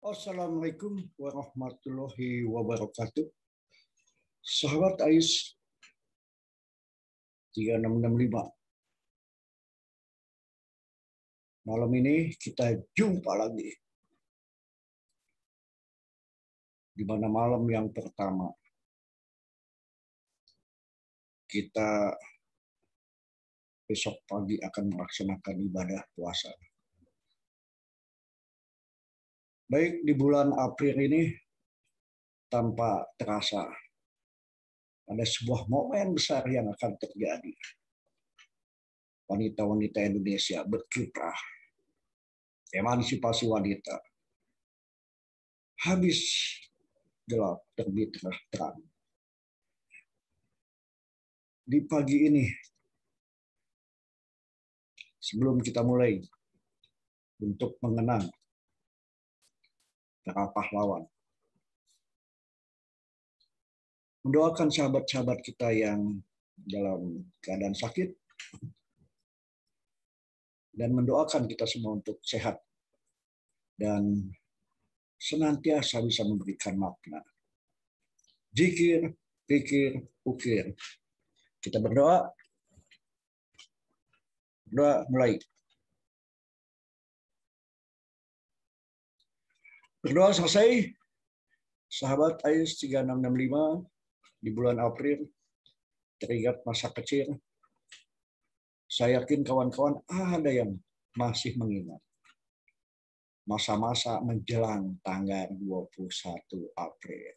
Assalamualaikum warahmatullahi wabarakatuh. Sahabat AIS 3665. Malam ini kita jumpa lagi. Di mana malam yang pertama kita besok pagi akan melaksanakan ibadah puasa. Baik di bulan April ini tanpa terasa ada sebuah momen besar yang akan terjadi. Wanita-wanita Indonesia berkiprah. Emansipasi wanita. Habis gelap terbit terang. Di pagi ini, sebelum kita mulai untuk mengenang para pahlawan, mendoakan sahabat-sahabat kita yang dalam keadaan sakit, dan mendoakan kita semua untuk sehat dan senantiasa bisa memberikan makna. Zikir, pikir, ukir. Kita berdoa. Doa mulai. Berdoa selesai. Sahabat AIS 3665 di bulan April teringat masa kecil. Saya yakin kawan-kawan ada yang masih mengingat masa-masa menjelang tanggal 21 April.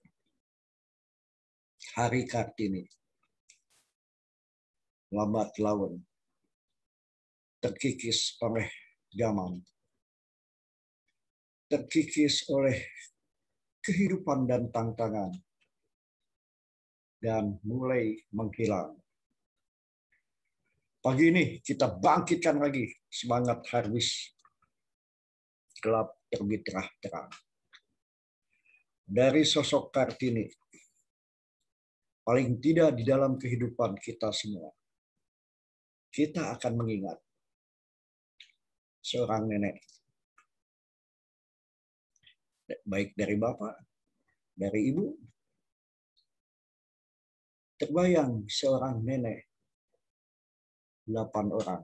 Hari Kartini. Lambat laun. Terkikis oleh zaman. Terkikis oleh kehidupan dan tantangan. Dan mulai menghilang. Pagi ini kita bangkitkan lagi semangat habis gelap terbit terang. Dari sosok Kartini, paling tidak di dalam kehidupan kita semua, kita akan mengingat seorang nenek. Baik dari bapak, dari ibu. Terbayang seorang nenek 8 orang.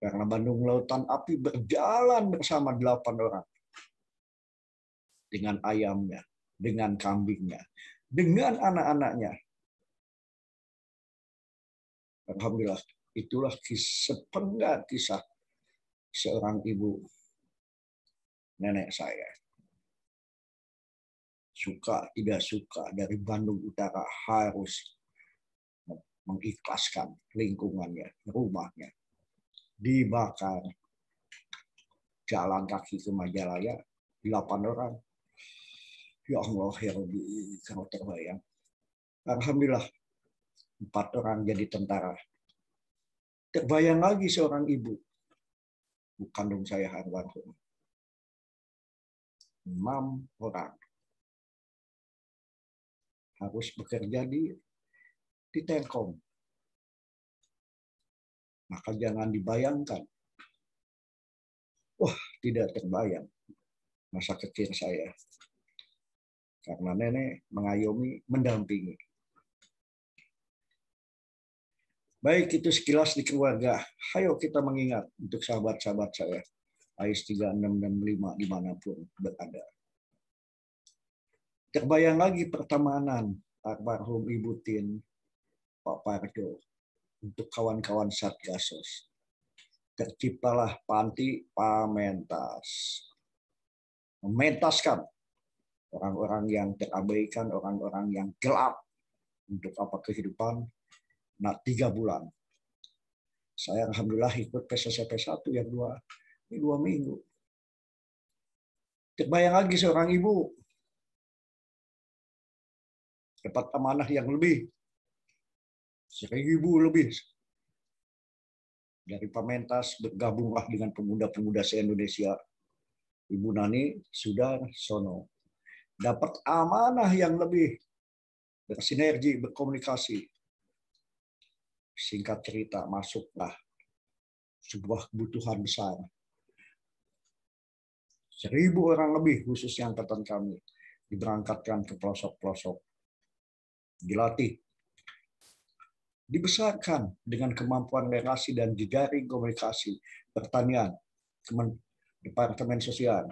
Karena Bandung Lautan Api berjalan bersama 8 orang. Dengan ayamnya, dengan kambingnya, dengan anak-anaknya. Alhamdulillah, itulah sepenggal kisah seorang ibu nenek saya. Suka tidak suka dari Bandung Utara harus mengikhlaskan lingkungannya, rumahnya. Dibakar. Jalan kaki ke Majalaya, 8 orang. Ya Allah, ya Rabbi, kalau terbayang. Alhamdulillah, 4 orang jadi tentara. Terbayang lagi seorang ibu. Kandung saya almarhum. 6 orang. Harus bekerja di Telkom. Maka jangan dibayangkan. Wah, tidak terbayang masa kecil saya. Karena nenek mengayomi, mendampingi. Baik, itu sekilas di keluarga. Ayo kita mengingat untuk sahabat-sahabat saya. AIS 3665 dimanapun berada. Terbayang lagi pertemanan almarhum Ibu Tin, Pak Pardo, untuk kawan-kawan Satgasos. Terciptalah panti Pamentas. Mementaskan orang-orang yang terabaikan, orang-orang yang gelap untuk apa kehidupan. Nah, 3 bulan. Saya alhamdulillah ikut PSSP 1 yang 2 minggu. Terbayang lagi seorang ibu dapat amanah yang lebih 1.000 lebih dari Pamentas, bergabunglah dengan pemuda-pemuda se-Indonesia. Ibu Nani Sudarsono dapat amanah yang lebih, bersinergi, berkomunikasi. Singkat cerita, masuklah sebuah kebutuhan besar 1.000 orang lebih, khususnya angkatan kami, diberangkatkan ke pelosok-pelosok, dilatih, dibesarkan dengan kemampuan relasi dan jejaring komunikasi, pertanian, Departemen Sosial,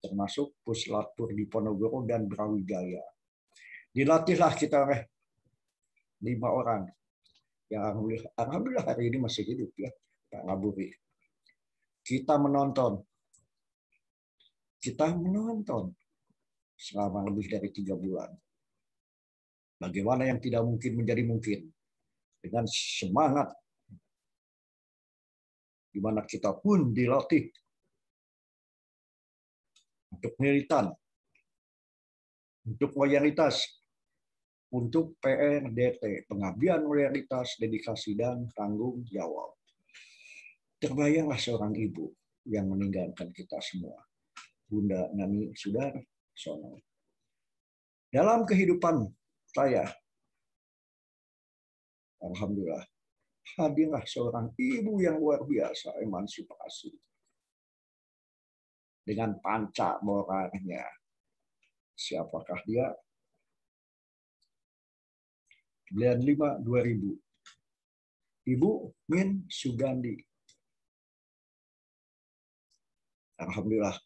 termasuk Puslapur di Ponorogo dan Brawijaya. Dilatihlah kita oleh 5 orang yang alhamdulillah hari ini masih hidup ya, Pak Ngaburi. Kita menonton selama lebih dari 3 bulan. Bagaimana yang tidak mungkin menjadi mungkin dengan semangat di mana kita pun dilatih untuk militan, untuk loyalitas, untuk PRDT, pengabdian loyalitas, dedikasi, dan tanggung jawab. Terbayanglah seorang ibu yang meninggalkan kita semua, Bunda Nani Sudarsono. Dalam kehidupan saya, alhamdulillah, hadirlah seorang ibu yang luar biasa, emansipasi. Dengan panca moralnya. Siapakah dia? 95-2000. Ibu Min Sugandi. Alhamdulillah,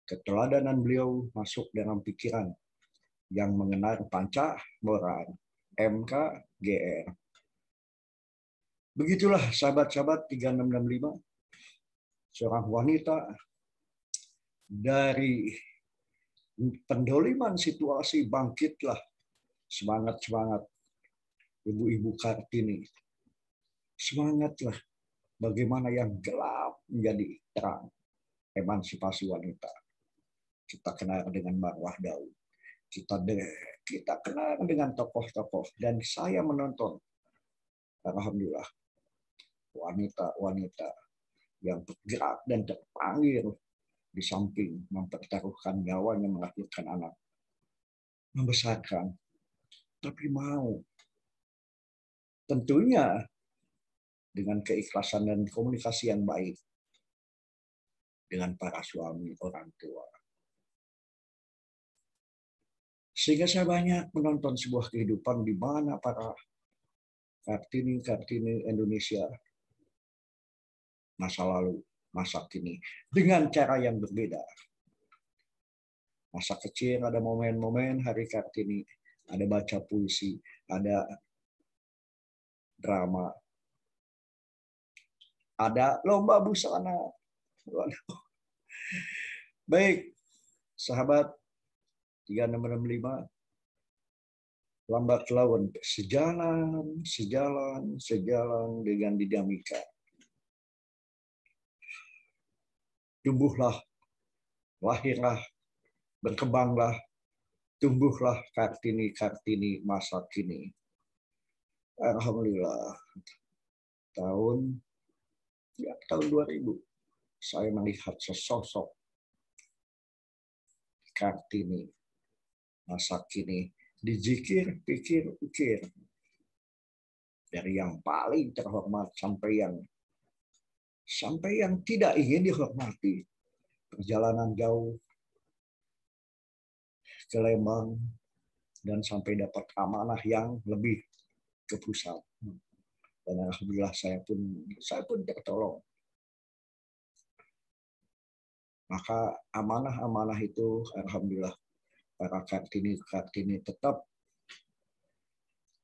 keteladanan beliau masuk dalam pikiran yang mengenal panca moral, MKGR. Begitulah sahabat-sahabat 3665, seorang wanita dari pendoliman situasi, bangkitlah semangat-semangat ibu-ibu Kartini. Semangatlah bagaimana yang gelap menjadi terang. Emansipasi wanita. Kita kenal dengan Marwah Daud. Kita kenal dengan tokoh-tokoh. Dan saya menonton, alhamdulillah, wanita-wanita yang bergerak dan terpanggil di samping mempertaruhkan nyawanya melahirkan anak. Membesarkan. Tapi mau. Tentunya dengan keikhlasan dan komunikasi yang baik dengan para suami orang tua. Sehingga saya banyak menonton sebuah kehidupan di mana para Kartini Indonesia masa lalu, masa kini, dengan cara yang berbeda. Masa kecil ada momen-momen hari Kartini, ada baca puisi, ada drama, ada lomba busana. Baik, sahabat 3665, lambat laun sejalan dengan dinamika. Tumbuhlah, lahirlah, berkembanglah, tumbuhlah Kartini masa kini. Alhamdulillah, tahun 2000 saya melihat sesosok Kartini masa kini dijikir, pikir-pikir, dari yang paling terhormat sampai yang tidak ingin dihormati. Perjalanan jauh ke Lembang dan sampai dapat amanah yang lebih ke pusat. Dan alhamdulillah saya pun tertolong. Maka amanah-amanah itu alhamdulillah para Kartini tetap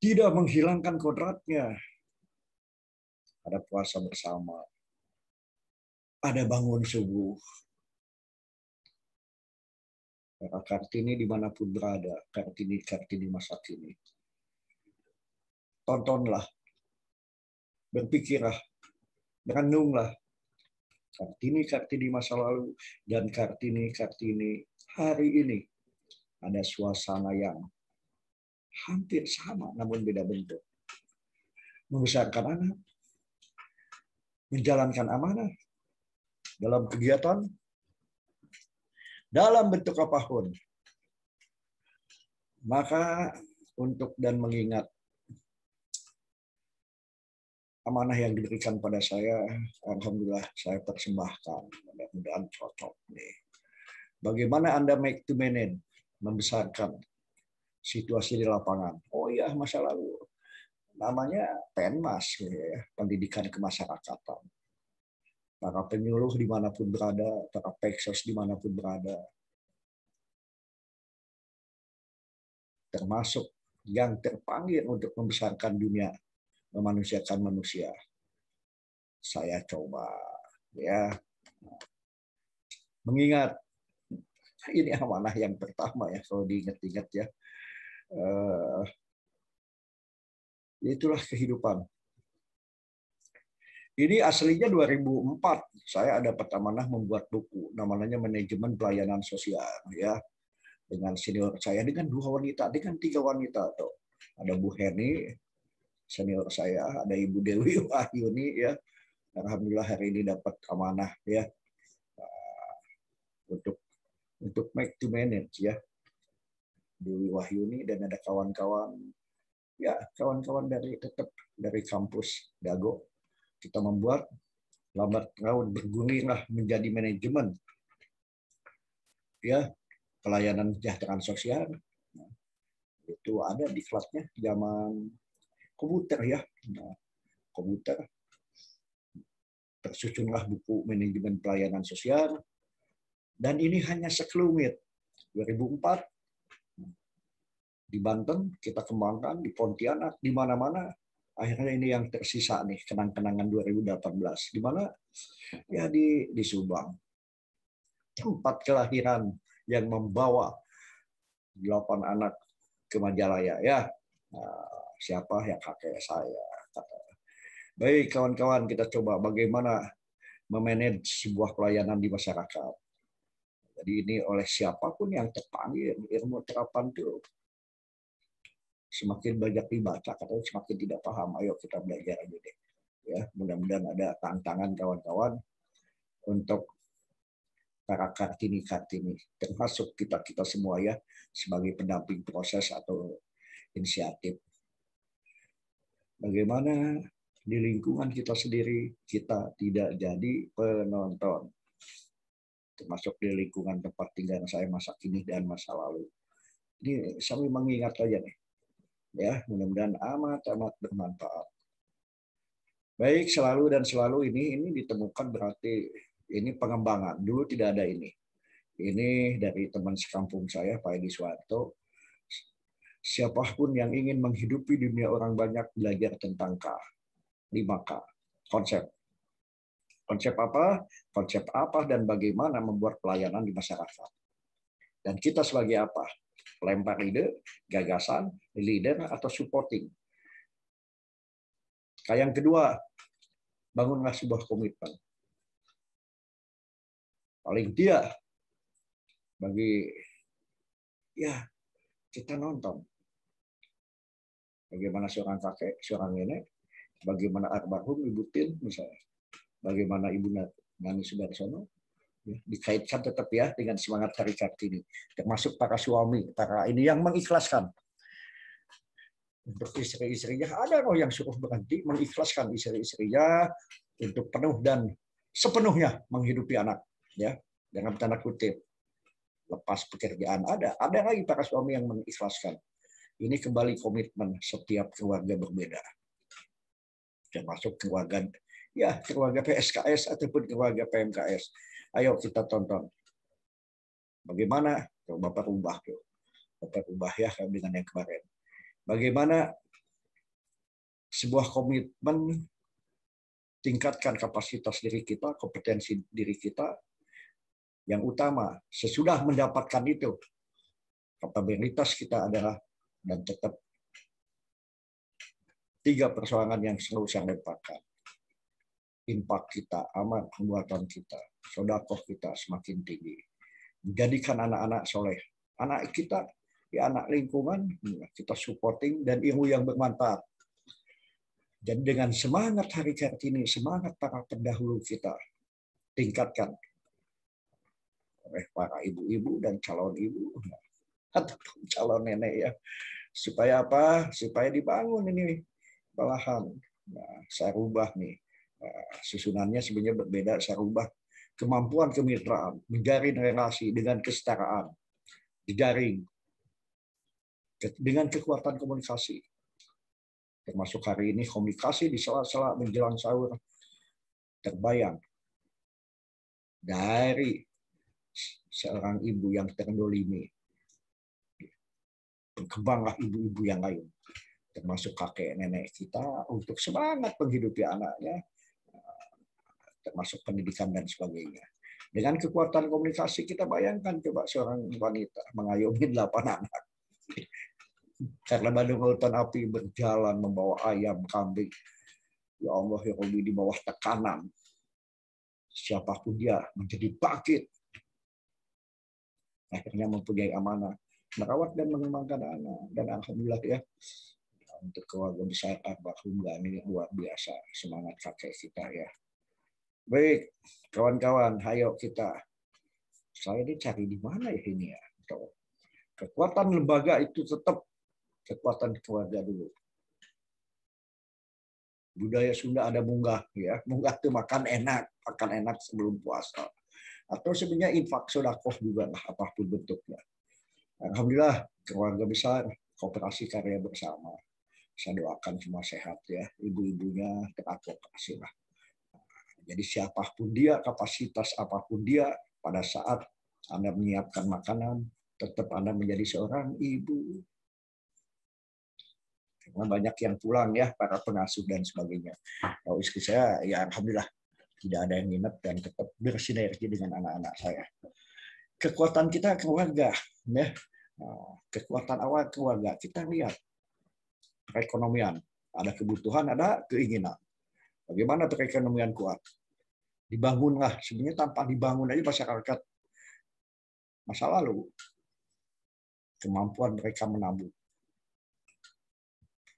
tidak menghilangkan kodratnya. Ada puasa bersama, ada bangun subuh. Para Kartini dimanapun berada, Kartini masa kini. Tontonlah, berpikirlah, renunglah. Kartini masa lalu dan Kartini hari ini. Ada suasana yang hampir sama namun beda bentuk. Membesarkan anak, menjalankan amanah dalam kegiatan, dalam bentuk apapun. Maka untuk dan mengingat amanah yang diberikan pada saya, alhamdulillah saya persembahkan. Mudah-mudahan cocok ini. Bagaimana Anda make to manage, membesarkan situasi di lapangan. Oh iya, masa lalu. Namanya Penmas, ya, pendidikan kemasyarakatan. Para penyuluh dimanapun berada, para peksos dimanapun berada, termasuk yang terpanggil untuk membesarkan dunia, memanusiakan manusia. Saya coba ya mengingat ini amanah yang pertama ya, kalau diingat-ingat ya. Itulah kehidupan. Ini aslinya 2004. Saya ada amanah membuat buku, namanya Manajemen Pelayanan Sosial ya. Dengan senior saya, dengan 2 wanita, dengan 3 wanita tuh. Ada Bu Heni, senior saya, ada Ibu Dewi Wahyuni ya. Alhamdulillah hari ini dapat amanah ya untuk make to manage ya. Dewi Wahyuni dan ada kawan-kawan ya, kawan-kawan dari kampus Dago. Kita membuat lambat laun bergulirlah menjadi manajemen ya, pelayanan kesejahteraan sosial. Nah, itu ada di kelasnya zaman komputer ya. Nah, komputer tersusunlah buku manajemen pelayanan sosial, dan ini hanya sekelumit. 2004 di Banten kita kembangkan, di Pontianak, di mana-mana. Akhirnya ini yang tersisa nih, kenang-kenangan 2018. Di mana? Ya di Subang. Tempat kelahiran yang membawa 8 anak ke Majalaya ya. Nah, siapa yang kakek saya? Baik kawan-kawan, kita coba bagaimana memanage sebuah pelayanan di masyarakat. Jadi ini oleh siapapun yang terpanggil, ilmu terapan itu semakin banyak dibaca, katanya semakin tidak paham. Ayo kita belajar aja deh. Ya, mudah-mudahan ada tantangan kawan-kawan untuk para kartini-kartini, termasuk kita semua ya, sebagai pendamping proses atau inisiatif. Bagaimana di lingkungan kita sendiri kita tidak jadi penonton, termasuk di lingkungan tempat tinggal saya masa kini dan masa lalu. Ini sambil mengingat aja nih, ya mudah-mudahan amat bermanfaat. Baik, selalu dan selalu ini ditemukan, berarti ini pengembangan. Dulu tidak ada ini. Ini dari teman sekampung saya, Pak Edi Suwarto. Siapapun yang ingin menghidupi dunia orang banyak, belajar tentang K. 5K. Konsep. Konsep apa? Konsep apa dan bagaimana membuat pelayanan di masyarakat. Dan kita sebagai apa? Pelempar ide, gagasan, leader, atau supporting. Yang kedua, bangunlah sebuah komitmen. Paling tidak, bagi ya kita nonton. Bagaimana seorang kakek, seorang nenek, bagaimana almarhum Ibu Tin misalnya, bagaimana Ibu Nani Sudarsono, ya, dikaitkan tetap ya dengan semangat Hari Kartini, termasuk para suami, para ini yang mengikhlaskan. Untuk istri-istrinya ada loh yang suruh berhenti, mengikhlaskan istri-istrinya untuk penuh dan sepenuhnya menghidupi anak, ya dengan tanda kutip, lepas pekerjaan. Ada lagi para suami yang mengikhlaskan. Ini kembali komitmen setiap keluarga berbeda, termasuk keluarga PSKS ataupun keluarga PMKS. Ayo kita tonton bagaimana Bapak ubah ya dengan yang kemarin. Bagaimana sebuah komitmen tingkatkan kapasitas diri kita, kompetensi diri kita. Yang utama, sesudah mendapatkan itu, kapabilitas kita adalah dan tetap 3 persoalan yang selalu saya lemparkan. Impak kita, amal perbuatan kita, sedekah kita semakin tinggi. Menjadikan anak-anak soleh. Anak kita, ya anak lingkungan, kita supporting dan ilmu yang bermanfaat. Dan dengan semangat Hari Kartini, semangat para pendahulu kita, tingkatkan oleh para ibu-ibu dan calon ibu atau calon nenek ya. Supaya apa? Supaya dibangun ini balahan. Nah, saya rubah nih. Nah, susunannya sebenarnya berbeda, saya rubah kemampuan kemitraan, menjalin relasi dengan kesetaraan, jejaring, dengan kekuatan komunikasi. Termasuk hari ini komunikasi di sela-sela menjelang sahur terbayang dari seorang ibu yang terdolimi. Berkembanglah ibu-ibu yang lain, termasuk kakek nenek kita, untuk semangat menghidupi anaknya, termasuk pendidikan dan sebagainya. Dengan kekuatan komunikasi, kita bayangkan coba seorang wanita mengayomi 8 anak. Karena badai lautan api berjalan membawa ayam, kambing. Ya Allah, ya Rabbi, di bawah tekanan. Siapapun dia menjadi bangkit. Akhirnya mempunyai amanah, merawat dan mengembangkan anak. Dan alhamdulillah ya, untuk keluarga besar almarhum ini luar biasa semangat kakek kita ya. Baik, kawan-kawan, ayo kita. Saya ini cari di mana ya ini ya. Kekuatan lembaga itu tetap kekuatan keluarga dulu. Budaya Sunda ada munggah ya. Munggah itu makan enak sebelum puasa. Atau sebenarnya infak sedekah juga lah, apapun bentuknya. Alhamdulillah keluarga besar koperasi karya bersama. Saya doakan semua sehat ya, ibu-ibunya teradvokasi lah. Jadi siapapun dia, kapasitas apapun dia, pada saat Anda menyiapkan makanan, tetap Anda menjadi seorang ibu. Karena banyak yang pulang ya, para pengasuh dan sebagainya. Kalau istri saya, ya alhamdulillah tidak ada yang nginep dan tetap bersinergi dengan anak-anak saya. Kekuatan kita keluarga, ya. Kekuatan awal keluarga. Kita lihat perekonomian, ada kebutuhan, ada keinginan. Bagaimana perekonomian kuat? Dibangunlah. Sebenarnya tanpa dibangun aja masyarakat masa lalu, kemampuan mereka menabung.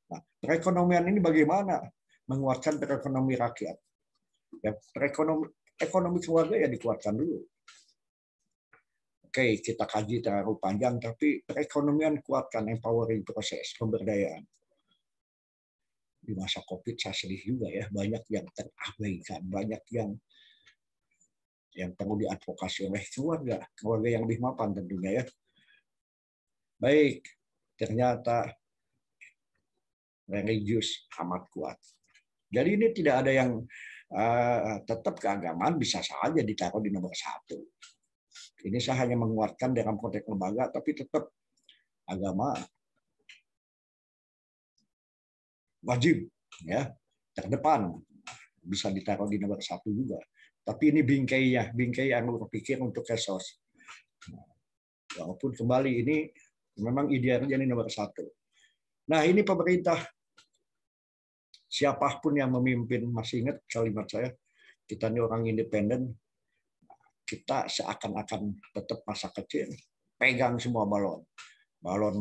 Nah, perekonomian ini bagaimana menguatkan perekonomian rakyat? Ya, ekonomi keluarga ya dikuatkan dulu. Oke, kita kaji terlalu panjang, tapi perekonomian kuatkan, empowering proses, pemberdayaan. Di masa COVID saya sedih juga ya, banyak yang terabaikan, banyak yang perlu diadvokasi oleh keluarga yang lebih mapan tentunya ya. Baik, ternyata religius amat kuat. Jadi ini tidak ada yang tetap keagamaan bisa saja ditaruh di nomor 1. Ini saya hanya menguatkan dalam konteks lembaga, tapi tetap agama wajib ya terdepan, bisa ditaruh di nomor 1 juga. Tapi ini bingkai yang berpikir untuk kesos. Walaupun kembali ini memang idealnya ini nomor 1. Nah ini pemerintah, siapapun yang memimpin, masih ingat kalimat saya, kita ini orang independen, kita seakan-akan tetap masa kecil, pegang semua balon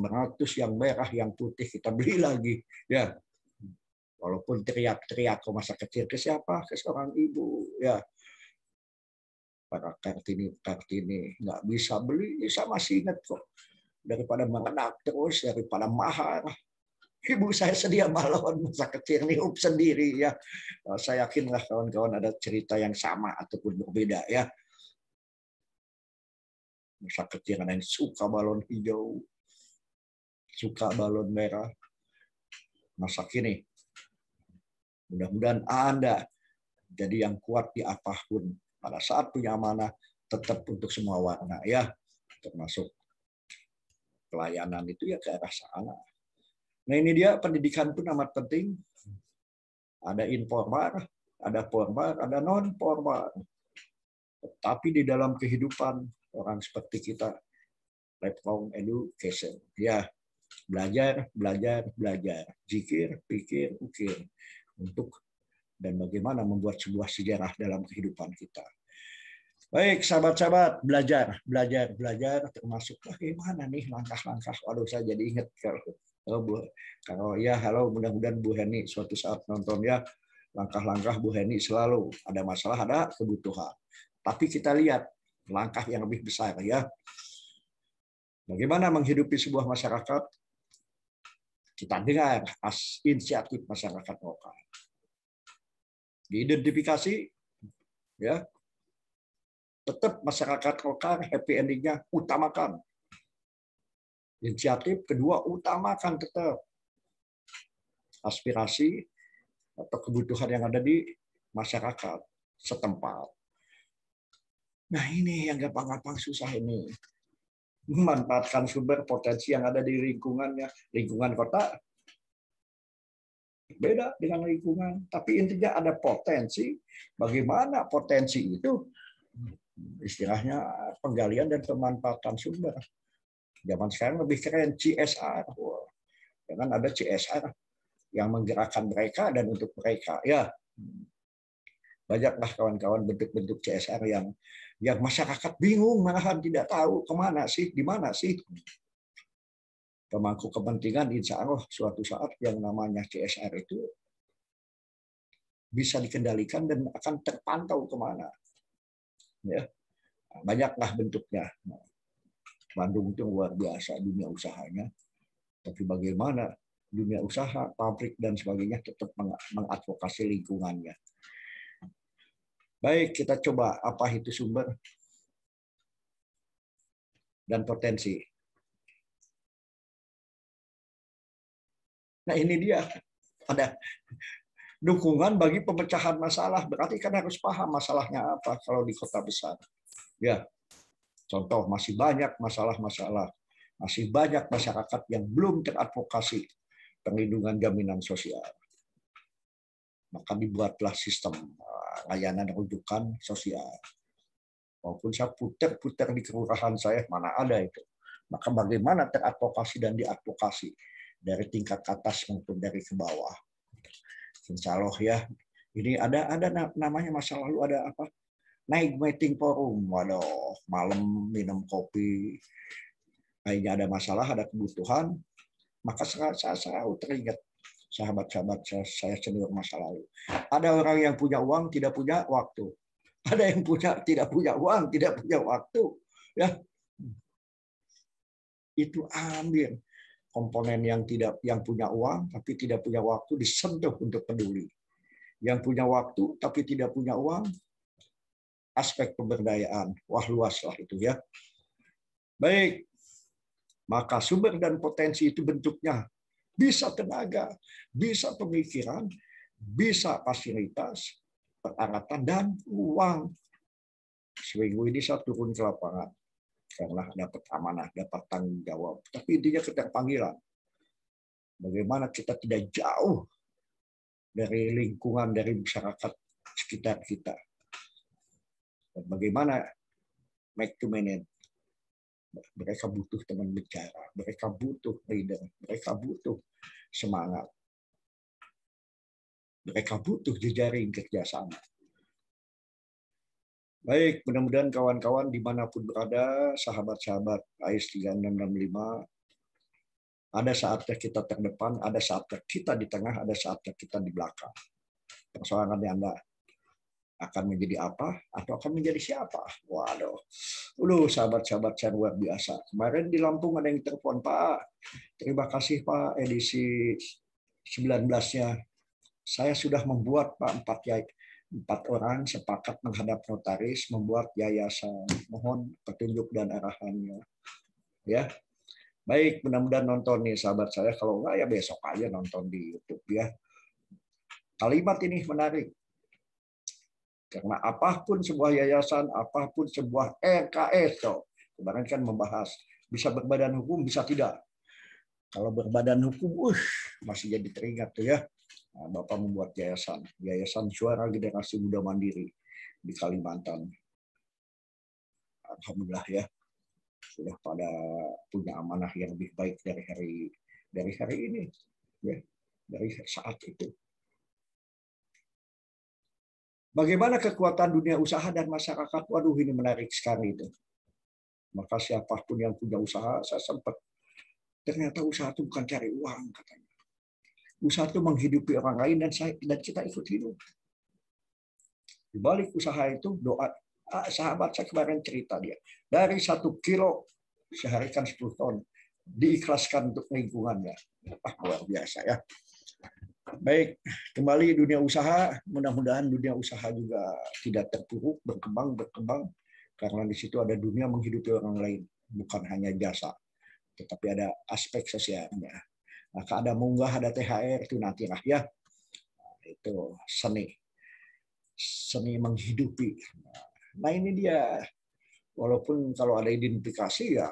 meletus, yang merah, yang putih kita beli lagi, ya. Walaupun teriak-teriak ke masa kecil, ke siapa? Ke seorang ibu, ya. Para Kartini nggak bisa beli, saya masih ingat kok. Daripada mengenak terus, daripada mahal, ibu saya sedia balon masa kecil niup sendiri ya. Saya yakinlah kawan-kawan ada cerita yang sama ataupun berbeda ya. Masa kecil ada yang suka balon hijau, suka balon merah. Masa kini, mudah-mudahan Anda jadi yang kuat di apapun. Pada saat punya amanah, tetap untuk semua warna ya, termasuk pelayanan itu ya ke arah sana. Nah ini dia, pendidikan pun amat penting. Ada informal, ada formal, ada non formal. Tapi di dalam kehidupan orang seperti kita, lifelong education, ya belajar, zikir, pikir, ukir, untuk dan bagaimana membuat sebuah sejarah dalam kehidupan kita. Baik, sahabat-sahabat, belajar, termasuk bagaimana nih langkah-langkah. Waduh, saya jadi ingat kalau ya, halo, mudah-mudahan Bu Heni suatu saat nonton ya, langkah-langkah Bu Heni selalu ada masalah, ada kebutuhan. Tapi kita lihat langkah yang lebih besar ya. Bagaimana menghidupi sebuah masyarakat? Kita dengar inisiatif masyarakat lokal. Diidentifikasi ya. Tetap masyarakat lokal happy endingnya utamakan. Inisiatif kedua utamakan tetap aspirasi atau kebutuhan yang ada di masyarakat setempat. Nah ini yang gampang-gampang susah ini. Memanfaatkan sumber potensi yang ada di lingkungannya. Lingkungan kota beda dengan lingkungan. Tapi intinya ada potensi. Bagaimana potensi itu? Istilahnya penggalian dan pemanfaatan sumber. Zaman sekarang lebih keren CSR. Jangan ada CSR yang menggerakkan mereka dan untuk mereka. Ya, banyaklah kawan-kawan bentuk-bentuk CSR yang masyarakat bingung, malahan tidak tahu kemana sih, di mana sih. Pemangku kepentingan, insya Allah suatu saat yang namanya CSR itu bisa dikendalikan dan akan terpantau kemana. Ya, banyaklah bentuknya. Bandung itu luar biasa dunia usahanya. Tapi bagaimana dunia usaha, pabrik dan sebagainya tetap mengadvokasi lingkungannya. Baik, kita coba apa itu sumber dan potensi. Nah ini dia, ada dukungan bagi pemecahan masalah. Berarti kan harus paham masalahnya apa kalau di kota besar. Ya, contoh masih banyak masalah-masalah, masih banyak masyarakat yang belum teradvokasi perlindungan jaminan sosial. Maka dibuatlah sistem layanan rujukan sosial. Maupun saya putar-putar di kelurahan saya, mana ada itu. Maka bagaimana teradvokasi dan diadvokasi dari tingkat atas maupun dari ke bawah. Insya Allah ya, ini ada namanya masa lalu ada apa? Naik meeting forum, waduh, malam minum kopi, kayaknya ada masalah, ada kebutuhan, maka saya teringat sahabat-sahabat saya senior masa lalu. Ada orang yang punya uang, tidak punya waktu. Ada yang tidak punya uang, tidak punya waktu. Ya, itu ambil komponen yang punya uang tapi tidak punya waktu disentuh untuk peduli. Yang punya waktu tapi tidak punya uang, aspek pemberdayaan. Wah luas lah itu ya. Baik, maka sumber dan potensi itu bentuknya bisa tenaga, bisa pemikiran, bisa fasilitas, peralatan, dan uang. Seminggu ini saya turun ke lapangan karena dapat amanah, dapat tanggung jawab. Tapi intinya keterpanggilan. Bagaimana kita tidak jauh dari lingkungan, dari masyarakat sekitar kita. Dan bagaimana make to manage. Mereka butuh teman bicara, mereka butuh leader, mereka butuh semangat. Mereka butuh jejaring kerjasama. Baik, mudah-mudahan kawan-kawan dimanapun berada, sahabat-sahabat AIS 3665, ada saatnya kita terdepan, ada saatnya kita di tengah, ada saatnya kita di belakang. Persoalan Anda akan menjadi apa atau akan menjadi siapa? Waduh, sahabat-sahabat saya luar biasa. Kemarin di Lampung ada yang telepon, Pak. Terima kasih Pak, edisi 19-nya. Saya sudah membuat Pak 4 orang sepakat menghadap notaris membuat yayasan. Mohon petunjuk dan arahannya. Ya. Baik, mudah-mudahan nonton nih sahabat saya. Kalau enggak ya besok aja nonton di YouTube ya. Kalimat ini menarik. Karena apapun sebuah yayasan, apapun sebuah RKS, kemarin kan membahas bisa berbadan hukum, bisa tidak. Kalau berbadan hukum, masih jadi teringat tuh ya. Nah, Bapak membuat Yayasan Suara Generasi Muda Mandiri di Kalimantan. Alhamdulillah ya, sudah pada punya amanah yang lebih baik dari hari ini, ya, dari saat itu. Bagaimana kekuatan dunia usaha dan masyarakat? Waduh, ini menarik sekali itu. Maka siapapun yang punya usaha, saya sempat ternyata usaha itu bukan cari uang katanya. Usaha itu menghidupi orang lain dan kita ikut hidup. Di balik usaha itu doa. Sahabat saya kemarin cerita dia dari 1 kilo sehari kan 10 ton diikhlaskan untuk lingkungannya. Luar biasa ya. Baik, kembali dunia usaha. Mudah-mudahan dunia usaha juga tidak terpuruk, berkembang. Karena di situ ada dunia menghidupi orang lain, bukan hanya jasa, tetapi ada aspek sosialnya. Maka ada munggah, ada THR, itu nantilah ya. Itu seni. Seni menghidupi. Nah ini dia. Walaupun kalau ada identifikasi ya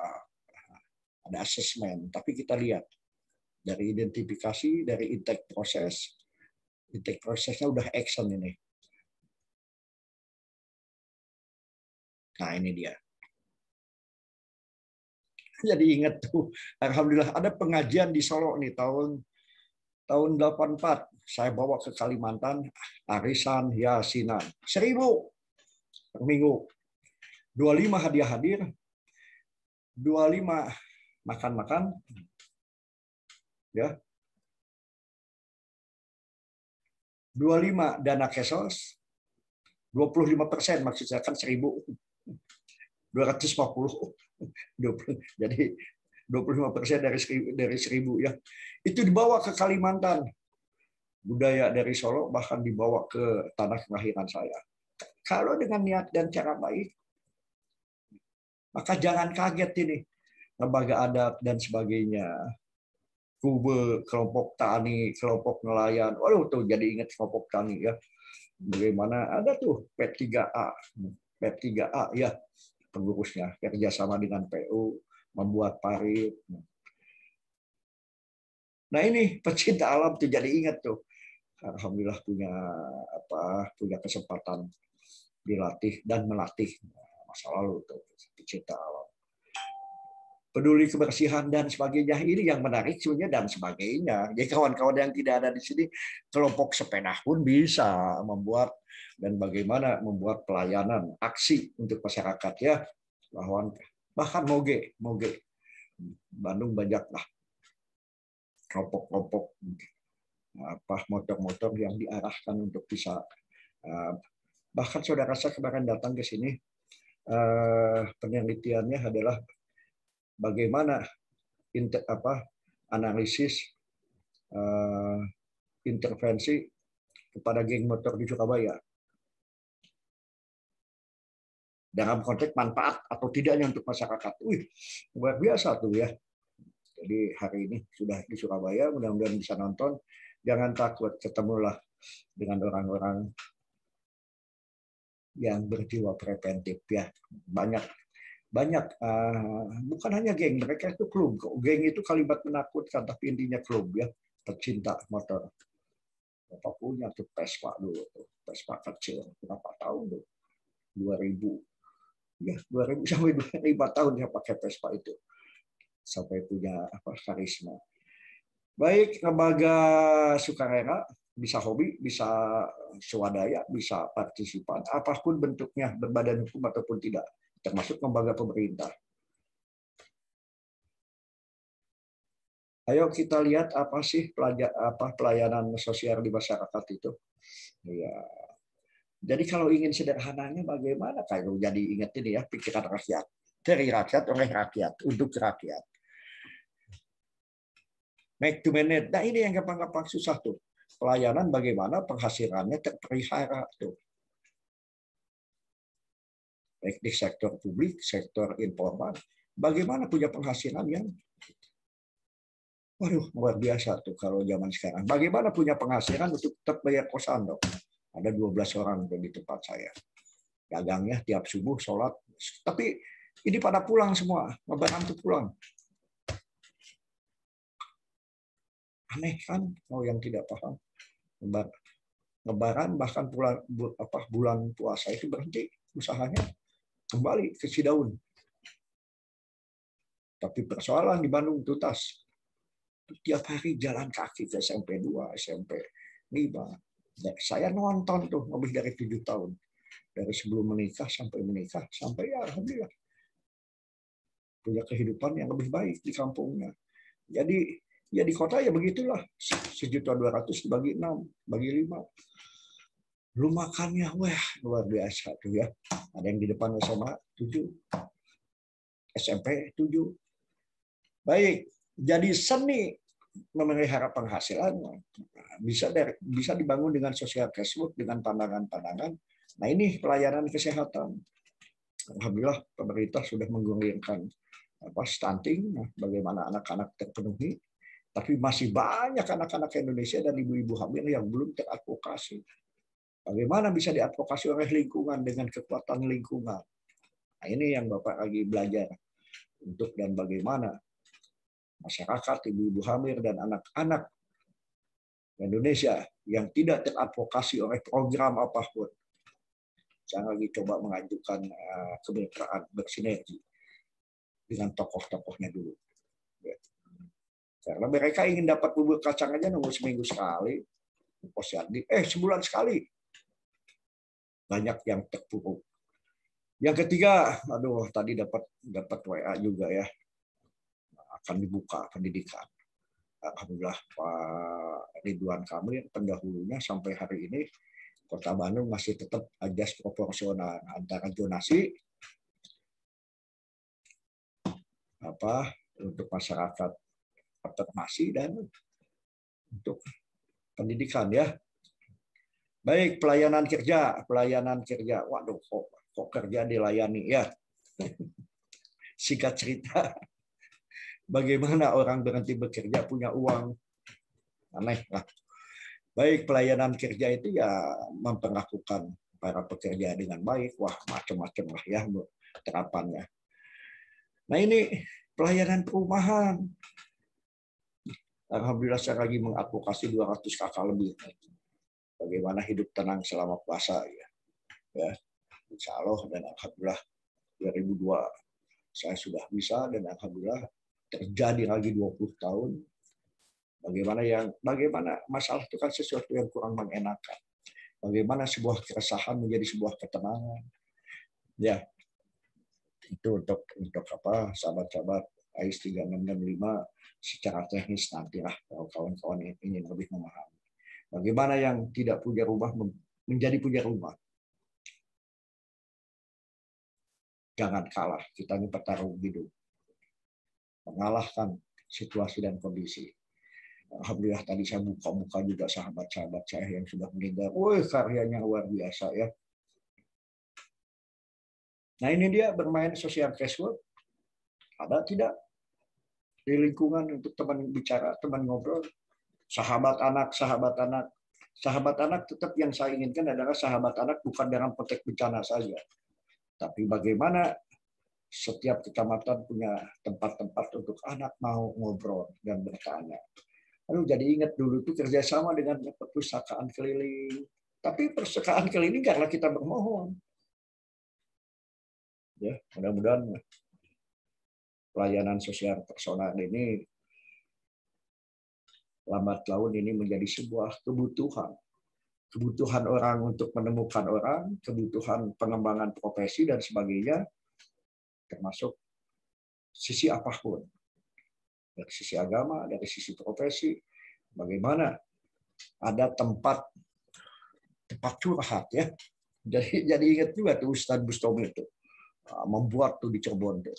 ada asesmen, tapi kita lihat dari identifikasi, dari intake prosesnya udah action ini. Nah ini dia. Jadi ingat tuh, alhamdulillah ada pengajian di Solo nih tahun 84. Saya bawa ke Kalimantan, arisan yasinan 1.000 per minggu. 25 hadiah hadir, 25 makan-makan, ya. 25 dana kesos, 25% maksud saya kan 1.000. 250. 20, jadi 25% dari 1.000 ya. Itu dibawa ke Kalimantan. Budaya dari Solo bahkan dibawa ke tanah kelahiran saya. Kalau dengan niat dan cara baik, maka jangan kaget ini. Lembaga adat dan sebagainya. Kube, kelompok tani, kelompok nelayan. Waduh, tuh jadi ingat kelompok tani ya. Bagaimana ada tuh P3A. P3A ya. Pengurusnya kerjasama dengan PU membuat parit. Nah ini pecinta alam tuh jadi ingat tuh. Alhamdulillah punya kesempatan dilatih dan melatih masa lalu tuh pecinta alam. Peduli kebersihan dan sebagainya ini yang menarik sebenarnya dan sebagainya. Jadi kawan-kawan yang tidak ada di sini kelompok sepeda pun bisa membuat dan bagaimana membuat pelayanan aksi untuk masyarakat ya, bahkan moge Bandung banyaklah kelompok-kelompok motor-motor yang diarahkan untuk bisa bahkan saudara saya kemarin datang ke sini penelitiannya adalah bagaimana analisis intervensi kepada geng motor di Surabaya. Dalam konteks manfaat atau tidaknya untuk masyarakat. Luar biasa tuh ya. Jadi hari ini sudah di Surabaya, mudah-mudahan bisa nonton. Jangan takut, ketemulah dengan orang-orang yang berjiwa preventif ya. Banyak bukan hanya geng, mereka itu klub. Geng itu kalimat menakutkan, tapi intinya klub ya, pecinta motor. Bapak punya tuh Vespa dulu, Vespa kecil, berapa tahun tuh? 2000. Ya, 2000 sampai 25 tahun dia pakai Vespa itu. Sampai punya karisma. Baik, lembaga sukarela, bisa hobi, bisa swadaya, bisa partisipan, apapun bentuknya, berbadan hukum ataupun tidak, termasuk lembaga pemerintah. Ayo kita lihat apa sih pelayanan sosial di masyarakat itu. Ya. Jadi kalau ingin sederhananya bagaimana? Kalau jadi ingat ini ya, pikiran rakyat. Dari rakyat, oleh rakyat, untuk rakyat. Make to manage. Nah ini yang gampang-gampang susah tuh. Pelayanan bagaimana penghasilannya terpelihara tuh. Baik di sektor publik, sektor informal. Bagaimana punya penghasilan yang luar biasa tuh kalau zaman sekarang. Bagaimana punya penghasilan untuk tetap bayar kosan dong. Ada 12 orang di tempat saya. Dagangnya tiap subuh sholat. Tapi ini pada pulang semua. Lebaran tuh pulang. Aneh kan? Kalau yang tidak paham. Lebaran bahkan bulan puasa itu berhenti usahanya. Kembali ke Cidaun. Tapi persoalan di Bandung tuntas. Tiap hari jalan kaki ke SMP 2, SMP 5. Saya nonton tuh lebih dari 7 tahun. Dari sebelum menikah sampai menikah. Sampai ya alhamdulillah. Punya kehidupan yang lebih baik di kampungnya. Jadi ya di kota ya begitulah. 1.200.000 bagi 6, bagi 5. Lu makannya, wah luar biasa tuh ya. Ada yang di depan SMA 7. SMP 7. Baik, jadi seni memelihara penghasilan bisa dibangun dengan social cashbook dengan pandangan-pandangan. Nah ini pelayanan kesehatan. Alhamdulillah pemerintah sudah menggulirkan stunting, bagaimana anak-anak terpenuhi, tapi masih banyak anak-anak Indonesia dan ibu-ibu hamil yang belum teradvokasi. Bagaimana bisa diadvokasi oleh lingkungan dengan kekuatan lingkungan? Nah, ini yang Bapak lagi belajar untuk dan bagaimana masyarakat, ibu-ibu hamil dan anak-anak Indonesia yang tidak teradvokasi oleh program apapun. Saya lagi coba mengajukan kemitraan bersinergi dengan tokoh-tokohnya dulu. Karena mereka ingin dapat bubur kacang aja nunggu seminggu sekali. Posyandu, sebulan sekali. Banyak yang terpuruk. Yang ketiga, tadi dapat WA juga ya. Akan dibuka pendidikan. Alhamdulillah Pak Ridwan Kamil pendahulunya sampai hari ini Kota Bandung masih tetap ajas proporsional antara zonasi untuk masyarakat afirmasi dan untuk pendidikan ya. Baik, pelayanan kerja. Waduh, kok kerja dilayani ya. Singkat cerita, bagaimana orang berhenti bekerja punya uang? Aneh lah. Baik, pelayanan kerja itu ya memperlakukan para pekerja dengan baik. Wah, macam-macam lah ya terapannya. Nah ini pelayanan perumahan. Alhamdulillah saya lagi mengadvokasi 200 kakak lebih. Bagaimana hidup tenang selama puasa ya. Insya Allah dan alhamdulillah 2002 saya sudah bisa dan alhamdulillah terjadi lagi 20 tahun. Bagaimana masalah itu kan sesuatu yang kurang mengenakan. Bagaimana sebuah keresahan menjadi sebuah ketenangan. Ya. Itu untuk sahabat-sahabat AIS 3665 secara teknis nantilah kalau kawan-kawan ingin lebih memahami. Bagaimana yang tidak punya rumah menjadi punya rumah. Jangan kalah, kita ini petarung hidup. Mengalahkan situasi dan kondisi. Alhamdulillah tadi saya buka-buka juga sahabat-sahabat saya yang sudah meninggal. Wih, karyanya luar biasa ya. Nah ini dia bermain social casual. Ada tidak di lingkungan untuk teman bicara, teman ngobrol. Sahabat anak tetap yang saya inginkan adalah sahabat anak bukan dalam konteks bencana saja. Tapi bagaimana setiap kecamatan punya tempat-tempat untuk anak mau ngobrol dan bertanya. Lalu jadi ingat dulu itu kerjasama dengan perpustakaan keliling. Tapi perpustakaan keliling karena kita bermohon. Ya, mudah-mudahan pelayanan sosial personal ini lambat laun ini menjadi sebuah kebutuhan. Kebutuhan orang untuk menemukan orang, kebutuhan pengembangan profesi dan sebagainya, termasuk sisi apapun. Dari sisi agama, dari sisi profesi, bagaimana ada tempat curhat ya. Jadi ingat juga tuh Ustadz Bustomi itu membuat tuh di Cirebon tuh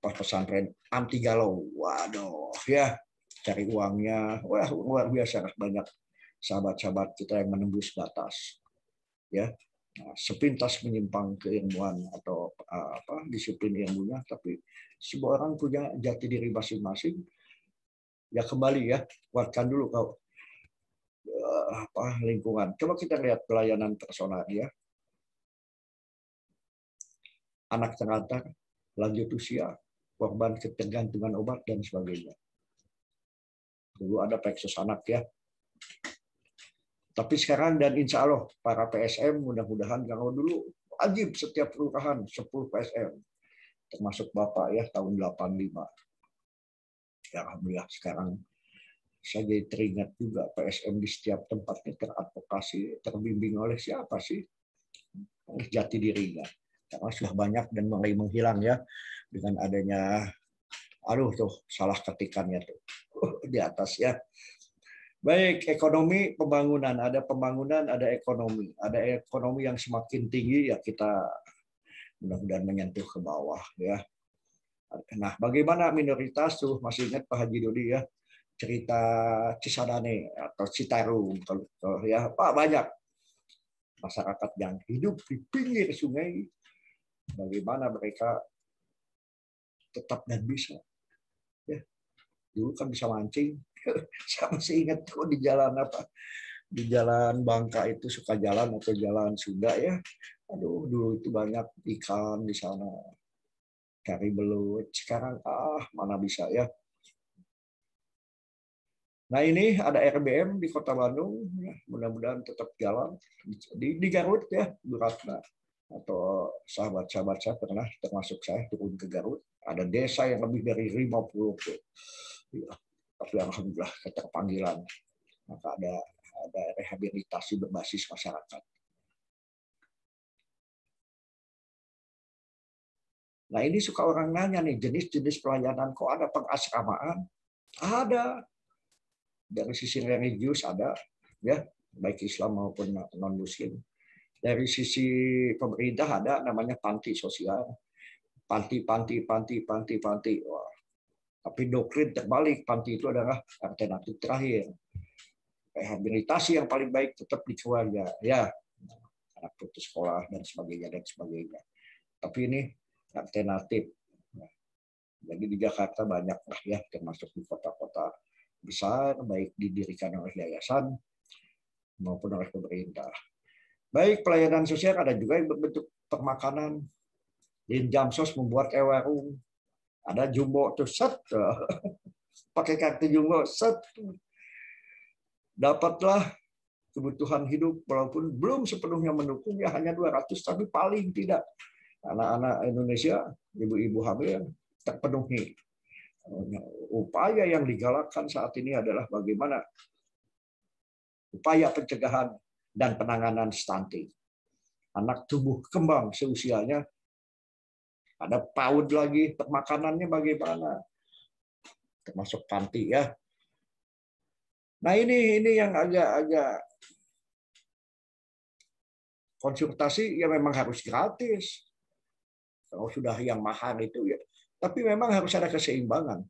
pesantren anti galau. Waduh ya, cari uangnya, wah luar biasa banyak sahabat-sahabat kita yang menembus batas ya. Sepintas menyimpang keilmuan atau disiplin ilmunya, tapi semua orang punya jati diri masing-masing. Ya kembali ya, kuatkan dulu kau lingkungan. Coba kita lihat pelayanan personal ya. Anak terlantar, lanjut usia, korban ketergantungan obat dan sebagainya. Dulu ada Peksos anak ya. Tapi sekarang dan insya Allah para PSM mudah-mudahan kalau dulu wajib setiap kelurahan 10 PSM. Termasuk Bapak ya tahun 85. Ya alhamdulillah sekarang saya jadi teringat juga PSM di setiap tempatnya teradvokasi, terbimbing oleh siapa sih? Oleh jati dirinya. Karena sudah banyak dan mulai menghilang ya dengan adanya tuh salah ketikannya tuh di atas ya. Baik, ekonomi pembangunan, ada ekonomi. Ada ekonomi yang semakin tinggi ya kita mudah-mudahan menyentuh ke bawah ya. Nah, bagaimana minoritas tuh masih ingat Pak Haji Dodi ya cerita Cisadane atau Citarum kalau ya banyak masyarakat yang hidup di pinggir sungai bagaimana mereka tetap dan bisa. Ya, dulu kan bisa mancing. Saya masih ingat tuh di jalan apa? Di jalan Bangka itu suka jalan atau jalan Sunda ya. Aduh, dulu itu banyak ikan di sana. Kari belut. Sekarang mana bisa ya. Nah ini ada RBM di Kota Bandung, ya, mudah-mudahan tetap jalan di Garut ya, Bu Ratna atau sahabat-sahabat saya pernah termasuk saya turun ke Garut, ada desa yang lebih dari 50 ya, tapi alhamdulillah keterpanggilan, maka ada rehabilitasi berbasis masyarakat. Nah ini suka orang nanya nih jenis-jenis pelayanan, kok ada pengasramaan? Ada. Dari sisi religius ada, ya baik Islam maupun non Muslim. Dari sisi pemerintah ada namanya panti sosial, panti. Wah. Tapi doktrin terbalik, panti itu adalah alternatif terakhir. Rehabilitasi yang paling baik tetap di keluarga, ya anak putus sekolah dan sebagainya. Tapi ini alternatif. Jadi di Jakarta banyak lah ya, termasuk di kota-kota besar, baik didirikan oleh yayasan maupun oleh pemerintah. Baik pelayanan sosial ada juga yang berbentuk permakanan. Di Jamsos membuat warung, ada jumbo tuh set, pakai kartu jumbo set, dapatlah kebutuhan hidup walaupun belum sepenuhnya mendukung ya hanya 200 tapi paling tidak anak-anak Indonesia, ibu-ibu hamil terpenuhi. Upaya yang digalakkan saat ini adalah bagaimana upaya pencegahan dan penanganan stunting. Anak tumbuh kembang seusianya, ada PAUD lagi, makanannya bagaimana, termasuk panti ya. Nah ini yang agak konsultasi ya memang harus gratis. Kalau sudah yang mahal itu ya. Tapi memang harus ada keseimbangan.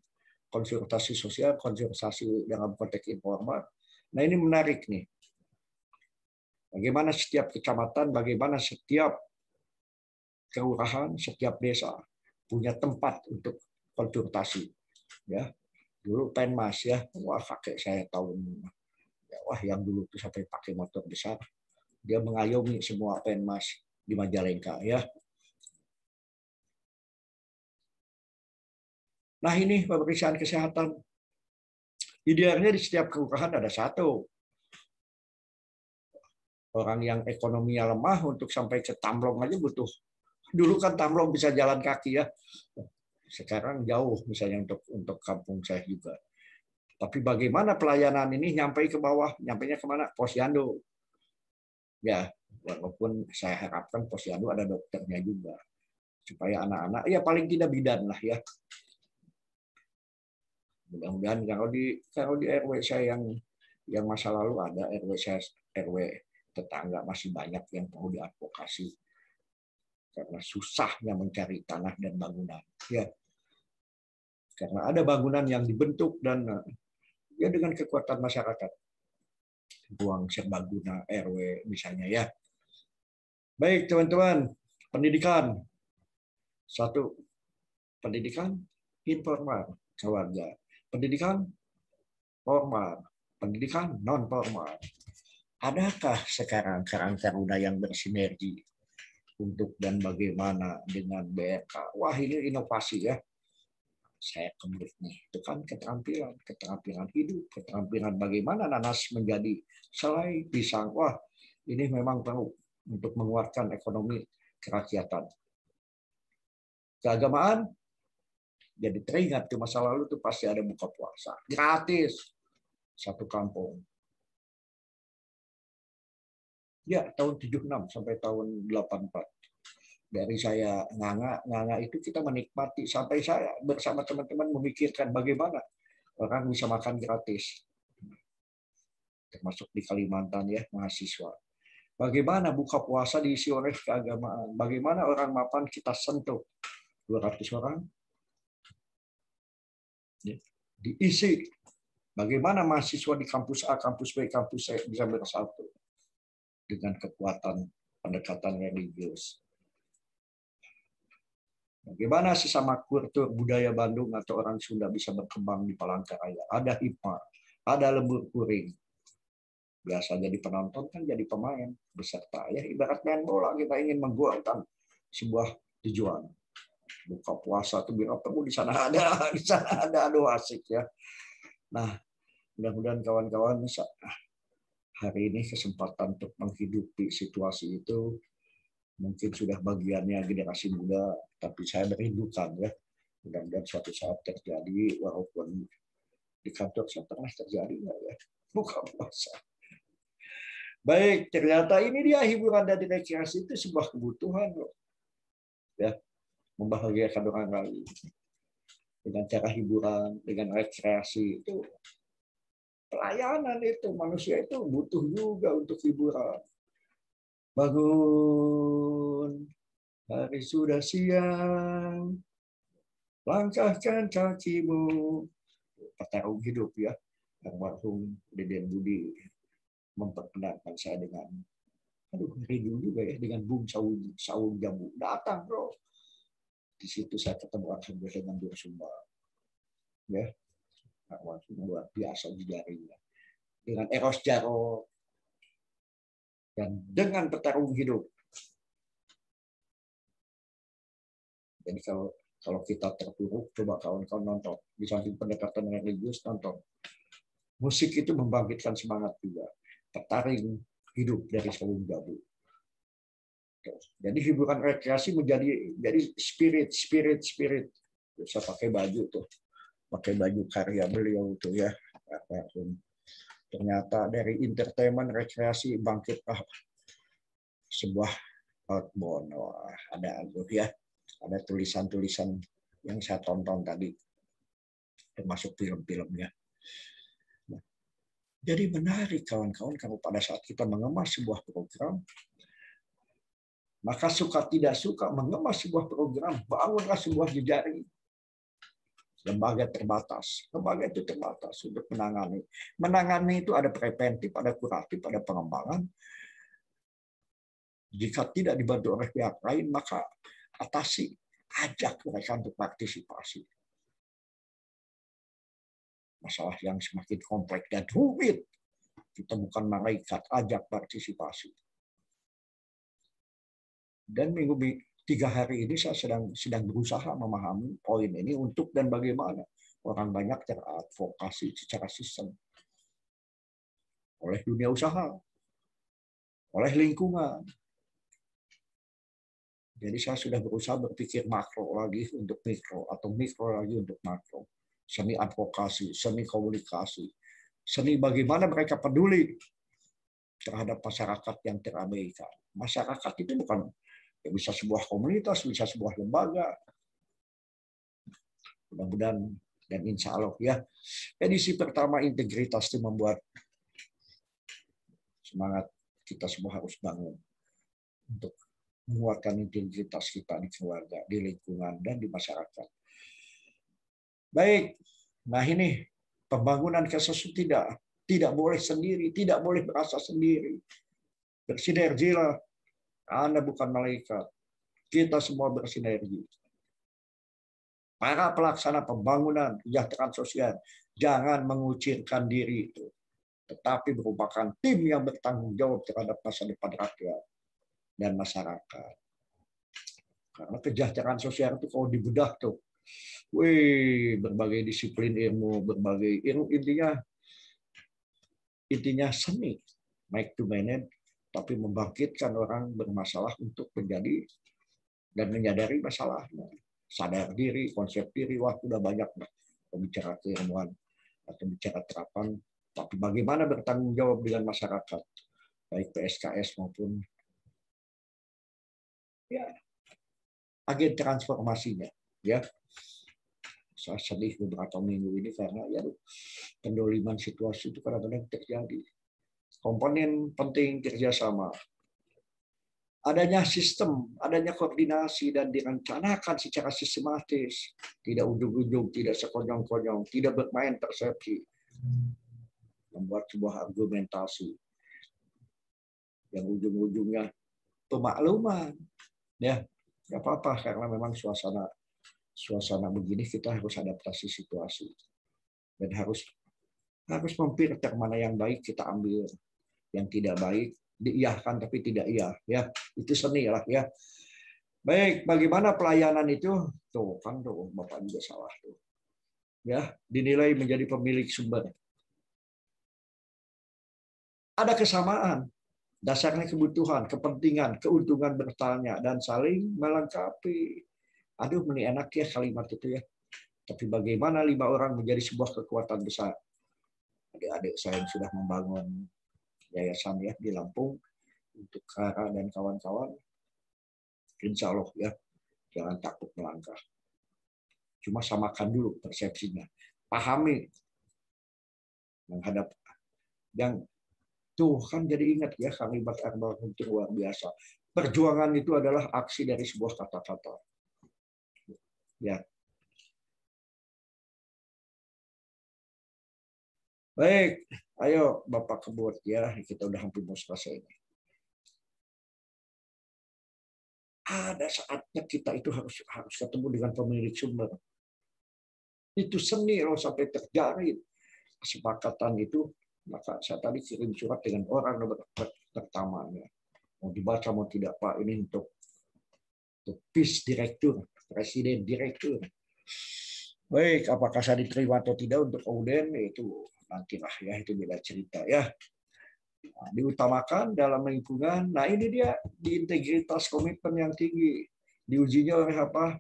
Konsultasi sosial, konsultasi dalam konteks informal. Nah ini menarik nih. Bagaimana setiap kecamatan, bagaimana setiap kelurahan, setiap desa punya tempat untuk konsultasi. Ya, dulu Penmas ya, wah kakek saya tahun, ya, wah yang dulu tuh sampai pakai motor besar, dia mengayomi semua Penmas di Majalengka ya. Nah ini pemeriksaan kesehatan. Idealnya di setiap kelurahan ada satu. Orang yang ekonominya lemah untuk sampai ke Tamblong aja butuh. Dulu kan Tamblong bisa jalan kaki ya. Sekarang jauh misalnya untuk kampung saya juga. Tapi bagaimana pelayanan ini nyampe ke bawah? Nyampainya kemana? Posyandu. Ya, walaupun saya harapkan posyandu ada dokternya juga. Supaya anak-anak, ya paling tidak bidan lah ya. Mudah-mudahan kalau di RW saya yang masa lalu ada RW tetangga masih banyak yang perlu diadvokasi karena susahnya mencari tanah dan bangunan ya, karena ada bangunan yang dibentuk dan ya dengan kekuatan masyarakat, ruang serbaguna RW misalnya ya. Baik teman-teman, pendidikan satu, pendidikan informal keluarga, pendidikan formal, pendidikan non formal. Adakah sekarang Karang Taruna yang bersinergi untuk dan bagaimana dengan BRK? Wah ini inovasi ya. Saya kembali nih, itu kan keterampilan hidup, keterampilan bagaimana nanas menjadi selai pisang. Wah ini memang perlu untuk menguatkan ekonomi kerakyatan. Keagamaan, jadi teringat ke masa lalu tuh pasti ada buka puasa gratis satu kampung. Ya, tahun 76 sampai tahun 84. Dari saya nganga itu kita menikmati sampai saya bersama teman-teman memikirkan bagaimana orang bisa makan gratis. Termasuk di Kalimantan ya, mahasiswa. Bagaimana buka puasa diisi oleh keagamaan. Bagaimana orang mapan kita sentuh 200 orang diisi. Bagaimana mahasiswa di kampus A, kampus B, kampus C bisa bersatu dengan kekuatan pendekatan religius. Bagaimana sesama kultur budaya Bandung atau orang Sunda bisa berkembang di Palangkaraya? Ada hikmah, ada lembur kuring. Biasa jadi penonton kan jadi pemain beserta. Ya ibarat main bola, kita ingin menggolkan sebuah tujuan. Buka puasa tuh biar ketemu di sana ada, di sana ada, aduh asik ya. Nah, mudah-mudahan kawan-kawan bisa hari ini kesempatan untuk menghidupi situasi itu. Mungkin sudah bagiannya generasi muda, tapi saya merindukan ya. Mudah-mudahan suatu saat terjadi, walaupun di kantor saya pernah terjadi ya. Buka puasa. Baik, ternyata ini dia hiburan dan rekreasi itu sebuah kebutuhan loh. Ya, membahagiakan orang lain. Dengan cara hiburan, dengan rekreasi itu pelayanan itu manusia itu butuh juga untuk hiburan. Bangun, hari sudah siang, langkahkan kakimu. Petarung hidup ya, almarhum Deden Budi memperkenalkan saya dengan, aduh rindu juga ya, dengan Bung Saung Jambu. Datang bro, di situ saya ketemu alhamdulillah dengan Bung Sumba, ya, luar biasa jarinya. Dengan Eros Jarot dan dengan petarung hidup. Jadi kalau kita terpuruk, coba kawan-kawan nonton. Di samping pendekatan religius, nonton. Musik itu membangkitkan semangat juga. Petarung hidup dari Saung Jambu. Jadi hiburan rekreasi menjadi spirit. Bisa pakai baju tuh, pakai baju karya beliau tuh ya. Ternyata dari entertainment rekreasi bangkitlah sebuah outbound. Wah, ada ya, ada tulisan-tulisan yang saya tonton tadi, termasuk film-filmnya. Nah, jadi menarik kawan-kawan kalau pada saat kita mengemas sebuah program, maka suka tidak suka mengemas sebuah program, bangunlah sebuah jejaring. Lembaga terbatas. Lembaga itu terbatas untuk menangani. Menangani itu ada preventif, ada kuratif, ada pengembangan. Jika tidak dibantu oleh pihak lain, maka atasi, ajak mereka untuk partisipasi. Masalah yang semakin kompleks dan rumit, kita bukan malaikat, ajak partisipasi. Dan 3 hari ini saya sedang berusaha memahami poin ini untuk dan bagaimana orang banyak teradvokasi secara sistem oleh dunia usaha, oleh lingkungan. Jadi saya sudah berusaha berpikir makro lagi untuk mikro atau mikro lagi untuk makro. Seni advokasi, seni komunikasi, seni bagaimana mereka peduli terhadap masyarakat yang terabaikan. Masyarakat itu bukan bisa sebuah komunitas, bisa sebuah lembaga. Mudah-mudahan dan insya Allah ya, edisi pertama integritas itu membuat semangat kita semua harus bangun untuk menguatkan integritas kita di keluarga, di lingkungan, dan di masyarakat. Baik, nah ini pembangunan kesehatan tidak boleh sendiri, tidak boleh merasa sendiri. Bersinergilah. Anda bukan malaikat. Kita semua bersinergi. Para pelaksana pembangunan kesejahteraan sosial jangan mengucilkan diri itu, tetapi merupakan tim yang bertanggung jawab terhadap masa depan rakyat dan masyarakat. Karena kesejahteraan sosial itu kalau dibedah tuh, berbagai disiplin ilmu, berbagai ilmu, intinya seni, make to manage, tapi membangkitkan orang bermasalah untuk menjadi dan menyadari masalahnya. Sadar diri, konsep diri, wah udah banyak lah bicara keilmuan atau bicara terapan, tapi bagaimana bertanggung jawab dengan masyarakat, baik PSKS maupun ya agen transformasinya. Ya, saya sedih beberapa minggu ini karena ya pendoliman situasi itu kadang-kadang terjadi. Komponen penting kerjasama. Adanya sistem, adanya koordinasi dan direncanakan secara sistematis, tidak ujung-ujung, tidak sekonyong-konyong, tidak bermain persepsi, membuat sebuah argumentasi yang ujung-ujungnya pemakluman, ya Nggak apa-apa, karena memang suasana begini kita harus adaptasi situasi dan harus memfilter mana yang baik kita ambil, yang tidak baik diiyahkan tapi tidak iya, ya itu seni lah ya. Baik, bagaimana pelayanan itu? Tuh kan tuh Bapak juga salah tuh. Ya, dinilai menjadi pemilik sumber. Ada kesamaan, dasarnya kebutuhan, kepentingan, keuntungan bertanya dan saling melengkapi. Aduh, ini enak ya kalimat itu ya. Tapi bagaimana 5 orang menjadi sebuah kekuatan besar? Adik-adik saya yang sudah membangun yayasan ya di Lampung untuk Kara dan kawan-kawan, insya Allah ya, jangan takut melangkah. Cuma samakan dulu persepsinya, pahami menghadap yang tuh kan jadi ingat ya kalimat almarhum itu luar biasa. Perjuangan itu adalah aksi dari sebuah kata-kata. Ya. Baik, ayo Bapak Kebut ya, kita udah hampir mau selesai ini. Ada saatnya kita itu harus ketemu dengan pemilik sumber. Itu seni loh sampai terjadi kesepakatan itu. Maka saya tadi kirim surat dengan orang pertamanya. Mau dibaca mau tidak Pak, ini untuk peace direktur, presiden direktur. Baik, apakah saya diterima atau tidak untuk Ouden itu nantilah ya, itu beda cerita ya. Nah, diutamakan dalam lingkungan. Nah ini dia di integritas komitmen yang tinggi. Diujinya oleh apa?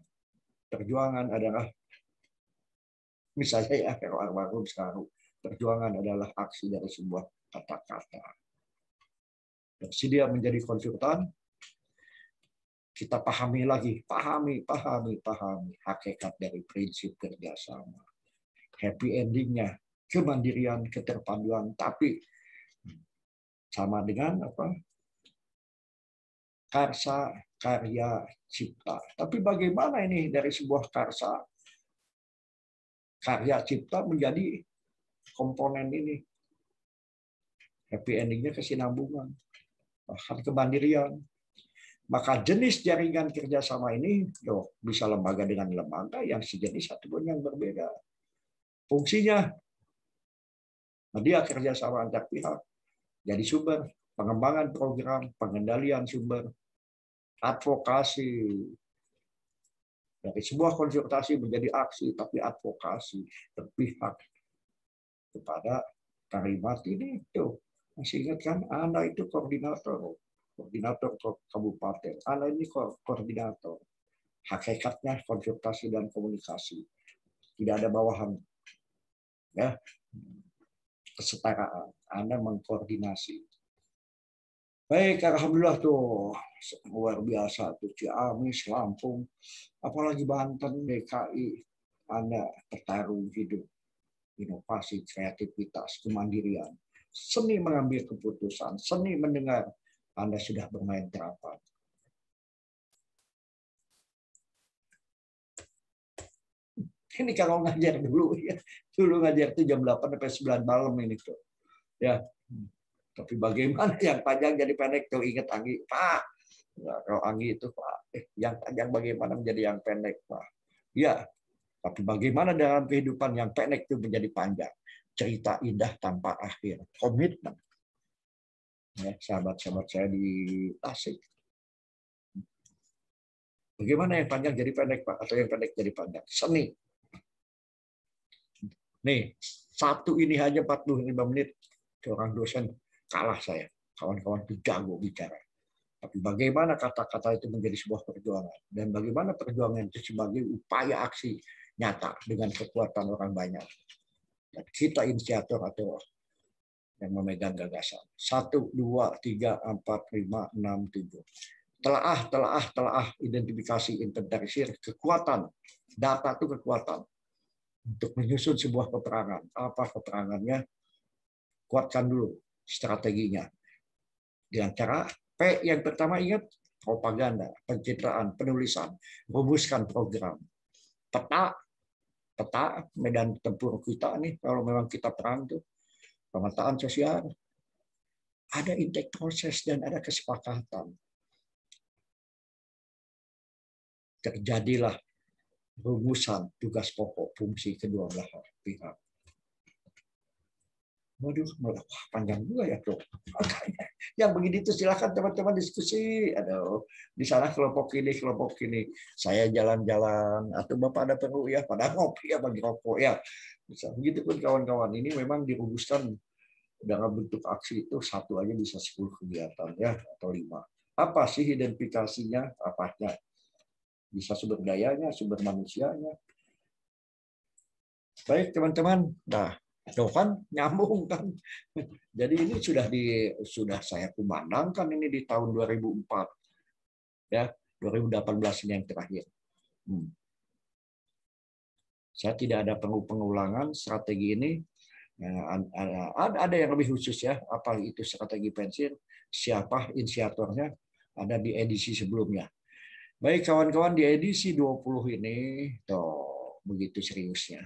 Perjuangan adalah misalnya ya kalau almarhum sekarang, perjuangan adalah aksi dari sebuah kata-kata. Bersedia menjadi konsultan, kita pahami lagi, pahami hakikat dari prinsip kerjasama. Happy endingnya kemandirian, keterpaduan, tapi sama dengan apa? Karsa, karya, cipta. Tapi bagaimana ini dari sebuah karsa, karya, cipta menjadi komponen ini? Happy endingnya kesinambungan, bahkan kemandirian. Maka jenis jaringan kerjasama ini bisa lembaga dengan lembaga yang sejenis ataupun yang berbeda. Fungsinya media kerjasama antar pihak, jadi sumber pengembangan program, pengendalian sumber, advokasi. Dari sebuah konsultasi menjadi aksi, tapi advokasi berpihak kepada kalimat ini. Tuh, masih ingat kan? Anda itu koordinator kabupaten. Anda ini koordinator. Hakikatnya konsultasi dan komunikasi. Tidak ada bawahan. Ya, kesetaraan. Anda mengkoordinasi. Baik, alhamdulillah tuh luar biasa tuh Ciamis, Lampung, apalagi Banten, DKI. Anda bertarung hidup, inovasi, kreativitas, kemandirian, seni mengambil keputusan, seni mendengar. Anda sudah bermain terapan. Ini kalau ngajar dulu ya, dulu ngajar itu jam 8 sampai 9 malam ini tuh. Ya. Tapi bagaimana yang panjang jadi pendek tuh, ingat Anggi, Pak. Ya, kalau Anggi itu Pak, yang panjang bagaimana menjadi yang pendek, Pak. Ya, tapi bagaimana dalam kehidupan yang pendek itu menjadi panjang. Cerita indah tanpa akhir. Komitmen. Ya, sahabat-sahabat saya di Tasik. Bagaimana yang panjang jadi pendek, Pak? Atau yang pendek jadi panjang? Seni. Nih, satu ini aja 45 menit. Seorang dosen kalah saya. Kawan-kawan itu jago bicara. Tapi bagaimana kata-kata itu menjadi sebuah perjuangan. Dan bagaimana perjuangan itu sebagai upaya aksi nyata dengan kekuatan orang banyak. Dan kita inisiator atau yang memegang gagasan. 1, 2, 3, 4, 5, 6, 7. Telah identifikasi, inventarisir kekuatan. Data itu kekuatan. Untuk menyusun sebuah peperangan. Apa peperangannya? Kuatkan dulu strateginya. Dengan cara P yang pertama ingat, propaganda, pencitraan, penulisan, rumuskan program. Peta medan tempur kita nih, kalau memang kita perang tuh, pemetaan sosial, ada intake proses dan ada kesepakatan. terjadilah rumusan tugas pokok fungsi kedua belah pihak. Waduh, panjang juga ya tuh. Yang begini itu silakan teman-teman diskusi. Aduh, di sana kelompok ini. Saya jalan-jalan atau Bapak ada perlu ya pada ngopi ya bagi rokok ya. Bisa begitu pun kawan-kawan, ini memang dirumuskan dalam bentuk aksi itu satu aja bisa 10 kegiatan ya atau 5. Apa sih identifikasinya? Apanya? Bisa sumber dayanya, sumber manusianya. Baik teman-teman. Nah, tuh kan nyambung kan. Jadi ini sudah saya kumandangkan ini di tahun 2004. Ya, 2018 ini yang terakhir. Saya tidak ada pengulangan strategi ini. Ada yang lebih khusus ya, apa itu strategi pensiun, siapa inisiatornya, ada di edisi sebelumnya. Baik kawan-kawan, di edisi 20 ini tuh begitu seriusnya.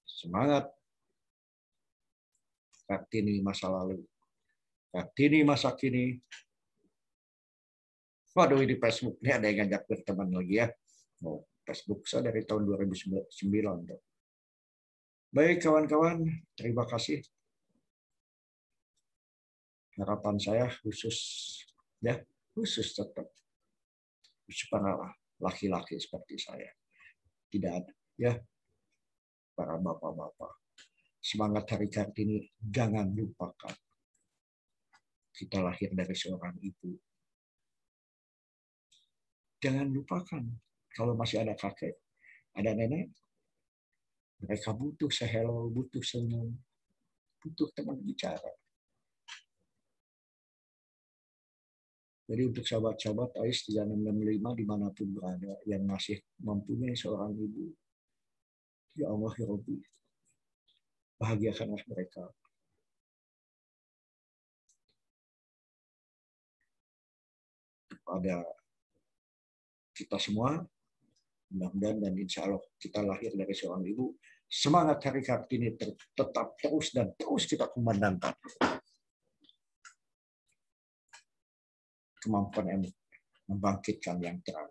Semangat. Kartini masa lalu. Kartini masa kini. Waduh, di Facebook ini ada yang ngajak berteman lagi ya. Oh, Facebook saya dari tahun 2009. Baik kawan-kawan, terima kasih. Harapan saya khusus tetap para laki-laki seperti saya. Tidak ada ya. Para bapak-bapak, semangat Hari Kartini, jangan lupakan. Kita lahir dari seorang ibu. Jangan lupakan, kalau masih ada kakek, ada nenek, mereka butuh sehelo, butuh senyum, butuh teman bicara. Jadi untuk sahabat-sahabat AIS 3665 dimanapun berada, yang masih mempunyai seorang ibu, ya Allah ya Rabbi, bahagiakanlah mereka. Kepada kita semua, mudah-mudahan dan insya Allah kita lahir dari seorang ibu. Semangat Hari Kartini tetap terus dan terus kita kumandangkan. Kemampuan membangkitkan yang terang.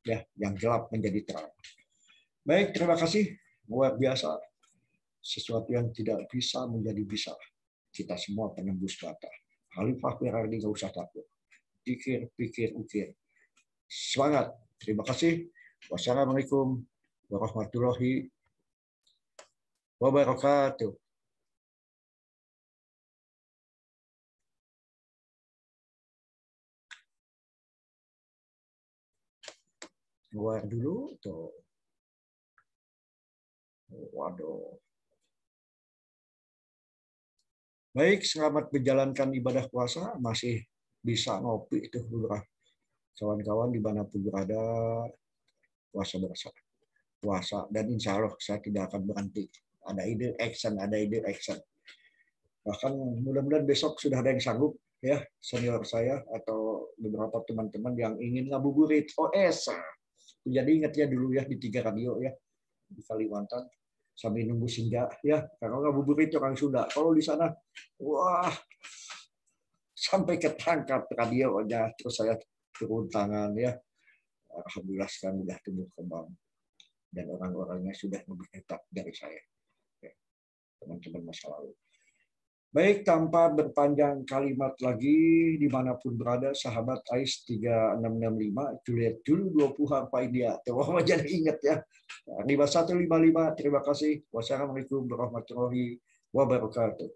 Ya, yang gelap menjadi terang. Baik, terima kasih. Luar biasa. Sesuatu yang tidak bisa menjadi bisa. Kita semua penembus batas. Khalifah Berardi nggak usah takut. Pikir, ukir. Semangat. Terima kasih. Wassalamualaikum warahmatullahi wabarakatuh. Keluar dulu tuh. Waduh. Baik, selamat menjalankan ibadah puasa. Masih bisa ngopi itu beberapa kawan-kawan dimanapun berada, puasa bersama. Puasa dan insya Allah saya tidak akan berhenti. Ada ide action. Bahkan mudah-mudahan besok sudah ada yang sanggup ya, senior saya atau beberapa teman-teman yang ingin ngabuburit OS. Jadi ingat ya dulu ya di 3 radio ya di Kalimantan sambil nunggu senja ya, karena ngabuburit orang Sunda. Kalau di sana wah sampai ketangkap radionya, terus saya turun tangan ya. Alhamdulillah sekarang sudah tumbuh kembang dan orang-orangnya sudah lebih hebat dari saya. Teman-teman masa lalu. Baik, tanpa berpanjang kalimat lagi, dimanapun berada, sahabat AIS 3665, lihat dulu 20 apa dia. Terus jadi ingat ya. 5155, terima kasih. Wassalamualaikum warahmatullahi wabarakatuh.